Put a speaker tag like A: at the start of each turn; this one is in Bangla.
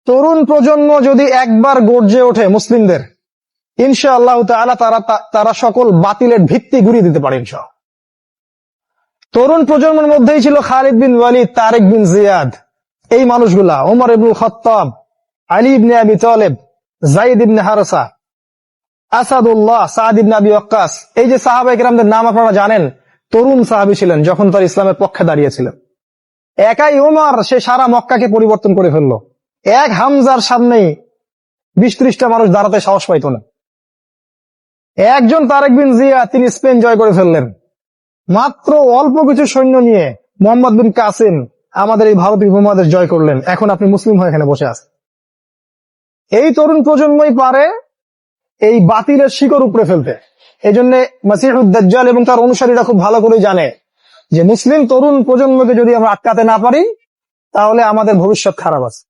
A: তরুণ প্রজন্ম যদি একবার গর্জে ওঠে মুসলিমদের, ইনশাআল্লাহ তাআলা তারা সকল বাতিলের ভিত্তি গুঁড়িয়ে দিতে পারে ইনশাআল্লাহ। তরুণ প্রজন্মের মধ্যেই ছিল খালিদ বিন ওয়ালিদ, তারেক বিন জিয়াদ, এই মানুষগুলা, ওমর ইবনুল খাত্তাব, আলী ইবনে আবি তালেব, যায়েদ ইবনে হারেসা, আসাদুল্লাহ, সাদ ইবনে আবি ওয়াক্কাস। এই যে সাহাবায়ে কেরামদের নাম আপনারা জানেন, তরুণ সাহাবী ছিলেন যখন তার ইসলামের পক্ষে দাঁড়িয়েছিলেন। একাই ওমর সে সারা মক্কাকে পরিবর্তন করে ফেললো। এক হামজার সামনেই 20-30টা মানুষ দাঁড়াতে সাহস পাইত না। একজন তারেক বিন জিয়াদ, তিনি স্পেন জয় করে ফেললেন মাত্র অল্প কিছু সৈন্য নিয়ে। মোহাম্মদ বিন কাসিম আমাদের এই ভারতীয় উপমহাদেশ জয় করলেন। এখন আপনি মুসলিম হয়ে এখানে বসে আছেন। এই তরুণ প্রজন্মই পারে এই বাতিলের শিকড় উপড়ে ফেলতে। এই জন্য মাসিহুদ দাজ্জাল এবং তার অনুসারীরা খুব ভালো করে জানে যে মুসলিম তরুণ প্রজন্মকে যদি আমরা আটকাতে না পারি, তাহলে আমাদের ভবিষ্যৎ খারাপ আছে।